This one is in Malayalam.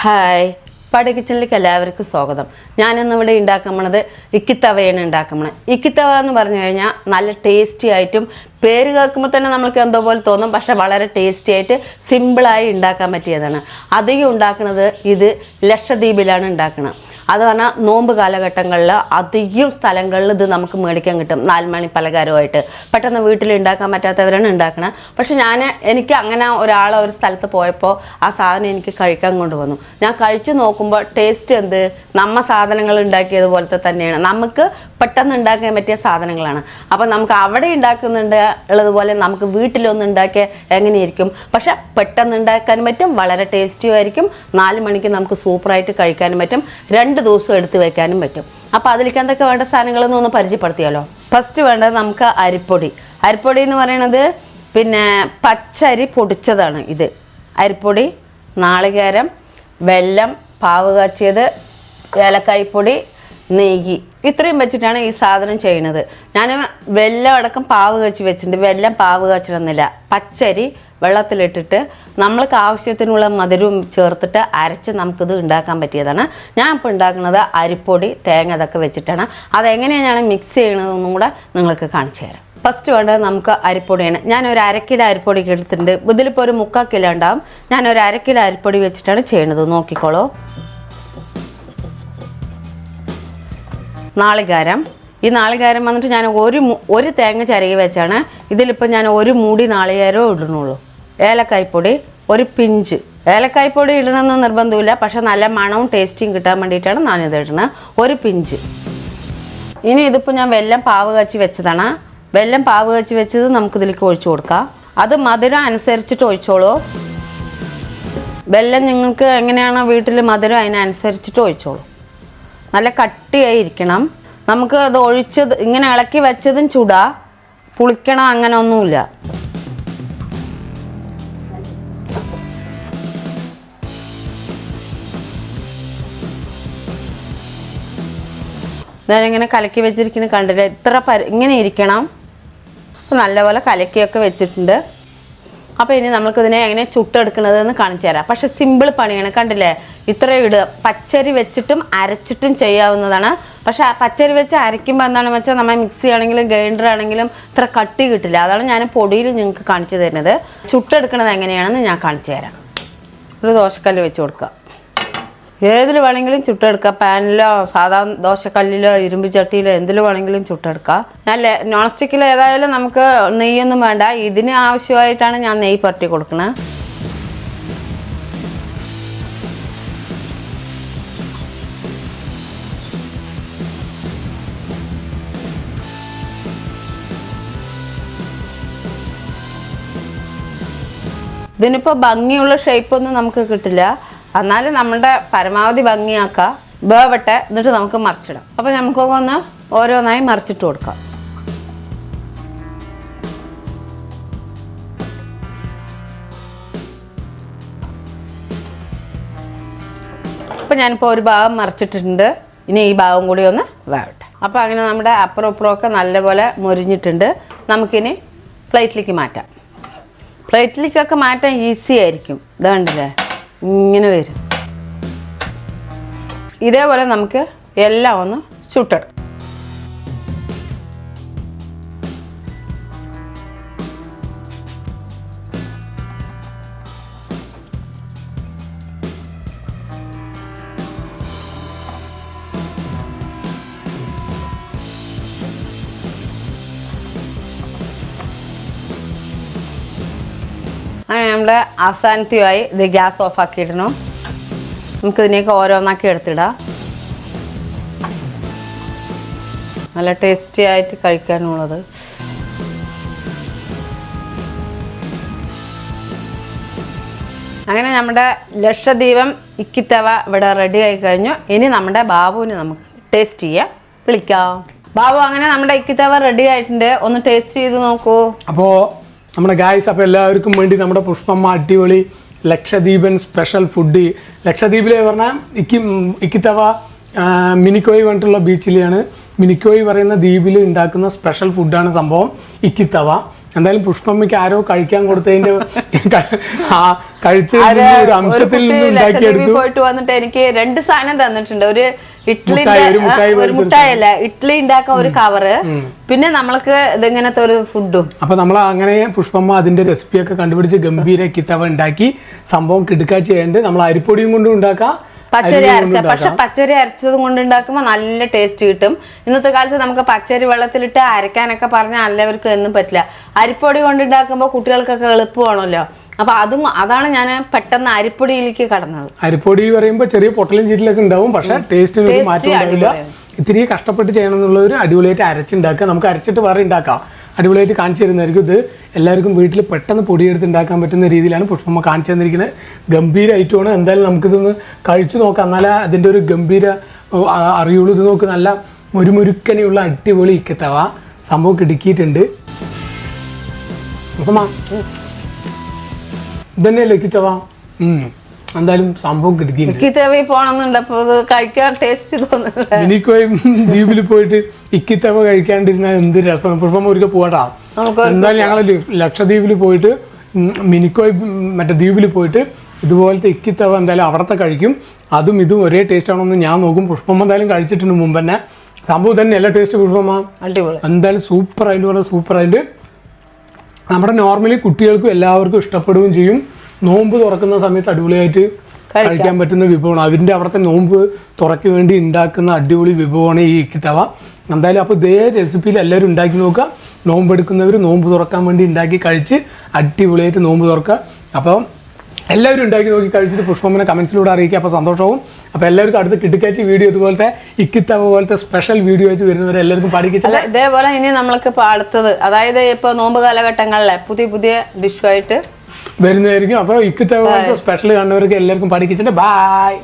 ഹായ് പടി കിച്ചണിലേക്ക് എല്ലാവർക്കും സ്വാഗതം. ഞാനിന്ന് ഇവിടെ ഉണ്ടാക്കുന്നത് ഇക്കിത്തവയാണ് ഉണ്ടാക്കുന്നത്. ഇക്കിത്തവ എന്ന് പറഞ്ഞു കഴിഞ്ഞാൽ നല്ല ടേസ്റ്റി ആയിട്ടും പേര് കേൾക്കുമ്പോൾ തന്നെ നമ്മൾക്ക് എന്തോ പോലെ തോന്നും, പക്ഷെ വളരെ ടേസ്റ്റി ആയിട്ട് സിമ്പിളായി ഉണ്ടാക്കാൻ പറ്റിയതാണ്. അധികം ഉണ്ടാക്കുന്നത് ഇത് ലക്ഷദ്വീപിലാണ് ഉണ്ടാക്കുന്നത്. അത് പറഞ്ഞാൽ നോമ്പ് കാലഘട്ടങ്ങളിൽ അധികം സ്ഥലങ്ങളിൽ ഇത് നമുക്ക് മേടിക്കാൻ കിട്ടും. 4 മണി പലഹാരമായിട്ട് പെട്ടെന്ന് വീട്ടിൽ ഉണ്ടാക്കാൻ പറ്റാത്തവരാണ് ഉണ്ടാക്കുന്നത്. പക്ഷെ എനിക്ക് അങ്ങനെ ഒരു സ്ഥലത്ത് പോയപ്പോൾ ആ സാധനം എനിക്ക് കഴിക്കാൻ കൊണ്ടുവന്നു. ഞാൻ കഴിച്ചു നോക്കുമ്പോൾ ടേസ്റ്റ് എന്ത് നമ്മ സാധനങ്ങൾ ഉണ്ടാക്കിയതുപോലത്തെ തന്നെയാണ്. നമുക്ക് പെട്ടെന്ന് ഉണ്ടാക്കാൻ പറ്റിയ സാധനങ്ങളാണ്. അപ്പം നമുക്ക് അവിടെ ഉണ്ടാക്കുന്നുണ്ട് ഉള്ളതുപോലെ നമുക്ക് വീട്ടിലൊന്നും ഉണ്ടാക്കിയ എങ്ങനെയായിരിക്കും, പക്ഷെ പെട്ടെന്ന് ഉണ്ടാക്കാനും പറ്റും, വളരെ ടേസ്റ്റിയും ആയിരിക്കും. 4 മണിക്ക് നമുക്ക് സൂപ്പറായിട്ട് കഴിക്കാനും പറ്റും, 2 ദിവസം എടുത്ത് വയ്ക്കാനും പറ്റും. അപ്പോൾ അതിലേക്ക് എന്തൊക്കെ വേണ്ട സാധനങ്ങളെന്ന് ഒന്ന് പരിചയപ്പെടുത്തിയാലോ. ഫസ്റ്റ് വേണ്ടത് നമുക്ക് അരിപ്പൊടി. അരിപ്പൊടി എന്ന് പറയുന്നത് പച്ചരി പൊടിച്ചതാണ്. ഇത് അരിപ്പൊടി, നാളികേരം, വെല്ലം, പാവ് കാച്ചിയത്, ഏലക്കായ്പ്പൊടി, നെയ്യ്, ഇത്രയും വെച്ചിട്ടാണ് ഈ സാധനം ചെയ്യുന്നത്. ഞാൻ വെല്ലം അടക്കം പാവ് കാച്ചി വെച്ചിട്ടുണ്ട്. വെല്ലം പാവ് കാച്ചിടുന്നില്ല, പച്ചരി വെള്ളത്തിലിട്ടിട്ട് നമ്മൾക്ക് ആവശ്യത്തിനുള്ള മധുരവും ചേർത്തിട്ട് അരച്ച് നമുക്കിത് ഉണ്ടാക്കാൻ പറ്റിയതാണ്. ഞാൻ ഇപ്പോൾ ഉണ്ടാക്കുന്നത് അരിപ്പൊടി, തേങ്ങ ഇതൊക്കെ വെച്ചിട്ടാണ്. അതെങ്ങനെയാണ് ഞാൻ മിക്സ് ചെയ്യണതെന്നും കൂടെ നിങ്ങൾക്ക് കാണിച്ചു തരാം. ഫസ്റ്റ് വേണ്ടത് നമുക്ക് അരിപ്പൊടിയാണ്. ഞാൻ ഒരു 1/2 കിലോ അരിപ്പൊടി എടുത്തിട്ടുണ്ട്. ഇതിലിപ്പോൾ ഒരു 3/4 കിലോ ഉണ്ടാവും. ഞാൻ ഒരു 1/2 കിലോ അരിപ്പൊടി വെച്ചിട്ടാണ് ചെയ്യുന്നത്. നോക്കിക്കോളൂ. നാളികേരം. ഈ നാളികേരം വന്നിട്ട് ഞാൻ ഒരു തേങ്ങ ചിരകി വെച്ചാണ്. ഇതിലിപ്പോൾ ഞാൻ 1 മൂടി നാളികേരമേ ഇടുന്നുള്ളൂ. ഏലക്കായ്പ്പൊടി 1 പിഞ്ച്. ഏലക്കായ്പ്പൊടി ഇടണമെന്ന് നിർബന്ധമില്ല, പക്ഷെ നല്ല മണവും ടേസ്റ്റിയും കിട്ടാൻ വേണ്ടിയിട്ടാണ് ഞാനിത് ഇടുന്നത്. 1 പിഞ്ച്. ഇനി ഇതിപ്പോൾ ഞാൻ വെല്ലം പാവ് കാച്ചി വെച്ചതാണ്. വെല്ലം പാവ് കാച്ചി വെച്ചത് നമുക്കിതിലേക്ക് ഒഴിച്ചു കൊടുക്കാം. അത് മധുരം അനുസരിച്ചിട്ട് ഒഴിച്ചോളൂ. വെല്ലം നിങ്ങൾക്ക് എങ്ങനെയാണോ വീട്ടിൽ മധുരം അതിനനുസരിച്ചിട്ട് ഒഴിച്ചോളൂ. നല്ല കട്ടിയായിരിക്കണം. നമുക്ക് അത് ഒഴിച്ചത് ഇങ്ങനെ ഇളക്കി വെച്ചതും ചൂടാ, പുളിക്കണം അങ്ങനെ ഒന്നുമില്ല. ഞാനിങ്ങനെ കലക്കി വെച്ചിരിക്കുന്നത് കണ്ടില്ല, ഇങ്ങനെ ഇരിക്കണം. അപ്പോൾ നല്ലപോലെ കലക്കിയൊക്കെ വെച്ചിട്ടുണ്ട്. അപ്പോൾ ഇനി നമുക്കിതിനെ എങ്ങനെ ചുട്ടെടുക്കണതെന്ന് കാണിച്ചു തരാം. പക്ഷെ സിമ്പിൾ പണിയാണ്. കണ്ടില്ലേ, ഇത്രയും ഇടുക. പച്ചരി വെച്ചിട്ടും അരച്ചിട്ടും ചെയ്യാവുന്നതാണ്. പക്ഷെ പച്ചരി വെച്ച് അരയ്ക്കുമ്പോൾ എന്താണെന്ന് വെച്ചാൽ നമ്മൾ മിക്സി ആണെങ്കിലും ഗ്രൈൻഡർ ആണെങ്കിലും ഇത്ര കട്ടി കിട്ടില്ല. അതാണ് ഞാൻ പൊടിയിൽ നിങ്ങൾക്ക് കാണിച്ചു തരുന്നത്. ചുട്ടെടുക്കണത് എങ്ങനെയാണെന്ന് ഞാൻ കാണിച്ചു തരാം. ഒരു ദോശക്കല്ല് വെച്ച് കൊടുക്കുക. ഏതിൽ വേണമെങ്കിലും ചുട്ടെടുക്കുക. പാനിലോ സാധാ ദോശക്കല്ലിലോ ഇരുമ്പ് ചട്ടിയിലോ എന്തിൽ വേണമെങ്കിലും ചുട്ടെടുക്കുക. ഞാൻ നോൺ സ്റ്റിക്കിൽ ഏതായാലും നമുക്ക് നെയ്യൊന്നും വേണ്ട. ഇതിന് ആവശ്യമായിട്ടാണ് ഞാൻ നെയ്യ് പുരട്ടി കൊടുക്കുന്നത്. ഇതിനിപ്പോൾ ഭംഗിയുള്ള ഷേപ്പൊന്നും നമുക്ക് കിട്ടില്ല, എന്നാലും നമ്മുടെ പരമാവധി ഭംഗിയാക്കാം. വേവട്ടെ, എന്നിട്ട് നമുക്ക് മറിച്ചിടാം. അപ്പോൾ നമുക്കൊക്കെ ഒന്ന് ഓരോന്നായി മറിച്ചിട്ട് കൊടുക്കാം. അപ്പോൾ ഞാനിപ്പോൾ ഒരു ഭാഗം മറിച്ചിട്ടുണ്ട്. ഇനി ഈ ഭാഗം കൂടി ഒന്ന് വേവട്ടെ. അപ്പോൾ അങ്ങനെ നമ്മുടെ അപ്പുറം ഇപ്പുറമൊക്കെ നല്ലപോലെ മുരിഞ്ഞിട്ടുണ്ട്. നമുക്കിനി പ്ലേറ്റിലേക്ക് മാറ്റാം. പ്ലേറ്റിലേക്കൊക്കെ മാറ്റാൻ ഈസി ആയിരിക്കും. ഇതാണ്ടല്ലേ, ഇങ്ങനെ വരും. ഇതേപോലെ നമുക്ക് എല്ലാം ഒന്ന് ചുട്ടെടുക്കാം. അങ്ങനെ നമ്മുടെ അവസാനത്തെയായി ഇത് ഗ്യാസ് ഓഫാക്കിയിടണം. നമുക്കിതിനെയൊക്കെ ഓരോന്നാക്കി എടുത്തിടാം. നല്ല ടേസ്റ്റി ആയിട്ട് കഴിക്കാനുള്ളത്. അങ്ങനെ നമ്മുടെ ലക്ഷദ്വീപം ഇക്കിത്തവ ഇവിടെ റെഡി ആയി കഴിഞ്ഞു. ഇനി നമ്മുടെ ബാബുവിന് നമുക്ക് ടേസ്റ്റ് ചെയ്യാം, വിളിക്കാം. ബാബു, അങ്ങനെ നമ്മുടെ ഇക്കിത്തവ റെഡി ആയിട്ടുണ്ട്. ഒന്ന് ടേസ്റ്റ് ചെയ്ത് നോക്കൂ. അപ്പോൾ നമ്മുടെ ഗായ്സ്, അപ്പോൾ എല്ലാവർക്കും വേണ്ടി നമ്മുടെ പുഷ്പമ്മ അടിപൊളി ലക്ഷദ്വീപൻ സ്പെഷ്യൽ ഫുഡ്. ലക്ഷദ്വീപിലെ പറഞ്ഞാൽ ഇക്കിത്തവ മിനിക്കോയ് പറഞ്ഞിട്ടുള്ള ബീച്ചിലെയാണ്. മിനിക്കോയ് പറയുന്ന ദ്വീപിൽ ഉണ്ടാക്കുന്ന സ്പെഷ്യൽ ഫുഡാണ് സംഭവം ഇക്കിത്തവ. എന്തായാലും പുഷ്പമ്മയ്ക്ക് ആരോ കഴിക്കാൻ കൊടുത്തതിൻ്റെ കഴിച്ചതിൽ നിന്ന് ഒരു അംശത്തിൽ നിന്ന് ഉണ്ടാക്കിയെടുത്തു. പോയിട്ട് വന്നിട്ട് എനിക്ക് 2 സാധനം തന്നിട്ടുണ്ട്. ഒരു ഒരു മുട്ടായല്ല, ഇഡ്ഡലി ഉണ്ടാക്കാൻ ഒരു കവറ്, പിന്നെ നമ്മൾക്ക് ഇതിങ്ങനത്തെ ഒരു ഫുഡും. അപ്പൊ നമ്മൾ അങ്ങനെ പുഷ്പമ്മ അതിന്റെ റെസിപ്പിയൊക്കെ കണ്ടുപിടിച്ച് ഗംഭീര ഇക്കിത്തവ ഉണ്ടാക്കി. സംഭവം കിടുക്കാച്ചി ചെയ്യേണ്ടത് നമ്മൾ അരിപ്പൊടിയും കൊണ്ടും ഉണ്ടാക്കാം, പച്ചരി അരച്ച. പക്ഷെ പച്ചരി അരച്ചതും കൊണ്ട് ഉണ്ടാക്കുമ്പോൾ നല്ല ടേസ്റ്റ് കിട്ടും. ഇന്നത്തെ കാലത്ത് നമുക്ക് പച്ചരി വെള്ളത്തിലിട്ട് അരക്കാനൊക്കെ പറഞ്ഞാൽ എല്ലാവർക്കും ഒന്നും പറ്റില്ല. അരിപ്പൊടി കൊണ്ട് ഉണ്ടാക്കുമ്പോൾ കുട്ടികൾക്കൊക്കെ എളുപ്പമാണല്ലോ. അപ്പൊ അതാണ് ഞാൻ പെട്ടെന്ന് അരിപ്പൊടിയിലേക്ക് കടന്നത്. അരിപ്പൊടി പറയുമ്പോൾ ചെറിയ പൊട്ടലും ചീറ്റിലൊക്കെ ഉണ്ടാവും, പക്ഷെ ടേസ്റ്റിന് ഒരു മാറ്റം ഉണ്ടാവില്ല. ഇത്തിരി കഷ്ടപ്പെട്ട് ചെയ്യണം എന്നുള്ളൊരു അടിപൊളിയായിട്ട് അരച്ചുണ്ടാക്കുക. നമുക്ക് അരച്ചിട്ട് വേറെ ഉണ്ടാക്കാം, അടിപൊളിയായിട്ട് കാണിച്ചു തരുന്നതായിരിക്കും. ഇത് എല്ലാവർക്കും വീട്ടിൽ പെട്ടെന്ന് പൊടിയെടുത്ത് ഉണ്ടാക്കാൻ പറ്റുന്ന രീതിയിലാണ് പുഷ്പമ്മ കാണിച്ചു തന്നിരിക്കുന്നത്. ഗംഭീര ഐറ്റമാണ്. എന്തായാലും നമുക്കിതൊന്ന് കഴിച്ചു നോക്കാം, എന്നാലേ അതിൻ്റെ ഒരു ഗംഭീര അറിയുള്ളൂ. ഇത് നോക്ക്, നല്ല മുരുമുരുക്കനെയുള്ള അടിപൊളി ഇക്കത്തവ സംഭവം കിടുക്കിയിട്ടുണ്ട്. പുഷ്പമ്മ ഇതന്നെയല്ലേ ഇക്കിത്തവ? എന്തായാലും സംഭവം കിടുക്കി പോണെന്നുണ്ട്. അപ്പൊ കഴിക്കാൻ ടേസ്റ്റ് തോന്നുന്നില്ല. മിനിക്കോയ് ദ്വീപിൽ പോയിട്ട് ഇക്കിത്തവ കഴിക്കാണ്ടിരുന്ന എന്ത് രസമാണ്. പുഷ്പമ്മ ഒരിക്കൽ പോകട്ടാ. എന്തായാലും ഞങ്ങൾ ലക്ഷദ്വീപിൽ പോയിട്ട് മിനിക്കോയ് മറ്റേ ദ്വീപിൽ പോയിട്ട് ഇതുപോലത്തെ ഇക്കിത്തവ എന്തായാലും അവിടത്തെ കഴിക്കും. അതും ഇതും ഒരേ ടേസ്റ്റ് ആണോന്ന് ഞാൻ നോക്കും. പുഷ്പമ്മ എന്തായാലും കഴിച്ചിട്ടുണ്ട് മുമ്പ് തന്നെ. സംഭവം തന്നെ എല്ലാ ടേസ്റ്റ് പുഷ്പമ്മ എന്തായാലും സൂപ്പർ ആയിട്ട് പറഞ്ഞാൽ സൂപ്പർ ആയിട്ട്. നമ്മുടെ നോർമലി കുട്ടികൾക്കും എല്ലാവർക്കും ഇഷ്ടപ്പെടുകയും ചെയ്യും. നോമ്പ് തുറക്കുന്ന സമയത്ത് അടിപൊളിയായിട്ട് കഴിക്കാൻ പറ്റുന്ന വിഭവമാണ്. അതിൻ്റെ അവിടുത്തെ നോമ്പ് തുറയ്ക്ക് വേണ്ടി ഉണ്ടാക്കുന്ന അടിപൊളി വിഭവമാണ് ഈ ഇക്കിത്തവ. എന്തായാലും അപ്പോൾ ഇതേ റെസിപ്പിയിൽ എല്ലാവരും ഉണ്ടാക്കി നോക്കുക. നോമ്പ് എടുക്കുന്നവർ നോമ്പ് തുറക്കാൻ വേണ്ടി ഉണ്ടാക്കി കഴിച്ച് അടിപൊളിയായിട്ട് നോമ്പ് തുറക്കുക. അപ്പോൾ എല്ലാവരും ഉണ്ടാക്കി നോക്കി കഴിച്ചിട്ട് പുഷ്പമ്മനെ കമൻസിലൂടെ അറിയിക്കുക. അപ്പോൾ സന്തോഷവും. അപ്പോൾ എല്ലാവർക്കും അടുത്ത കിടുക്കാച്ചി വീഡിയോ ഇതുപോലത്തെ ഇക്കിത്തവ പോലത്തെ സ്പെഷ്യൽ വീഡിയോ ആയിട്ട് വരുന്നവരെ എല്ലാവർക്കും പഠിക്കിച്ചില്ല. ഇതേപോലെ ഇനി നമ്മൾക്ക് ഇപ്പോൾ അടുത്തത്, അതായത് ഇപ്പോൾ നോമ്പ് കാലഘട്ടങ്ങളിലെ പുതിയ ഡിഷുമായിട്ട് വരുന്നതായിരിക്കും. അപ്പോൾ ഇക്കിത്തവ പോലത്തെ സ്പെഷ്യൽ കാണുന്നവർക്ക് എല്ലാവർക്കും പഠിക്കിച്ചിട്ട് ബായ്.